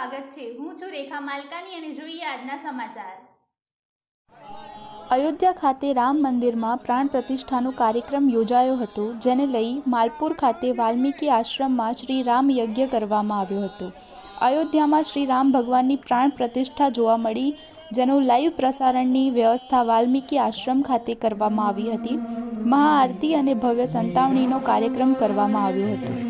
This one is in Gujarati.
સ્વાગત છે। હું છું રેખા માલકાની અને જોઈએ આજના સમાચાર। અયોધ્યા ખાતે રામ મંદિરમાં પ્રાણ પ્રતિષ્ઠાનો કાર્યક્રમ યોજાયો હતો, જેને લઈ માલપુર ખાતે વાલ્મીકી આશ્રમમાં શ્રી રામ યજ્ઞ કરવામાં આવ્યો હતો। અયોધ્યામાં શ્રી રામ ભગવાનની પ્રાણ પ્રતિષ્ઠા જોવા મળી, જેનું લાઈવ પ્રસારણની વ્યવસ્થા વાલ્મીકી આશ્રમ ખાતે કરવામાં આવી હતી। મહાઆરતી અને ભવ્ય સંતાવણીનો કાર્યક્રમ કરવામાં આવ્યો હતો।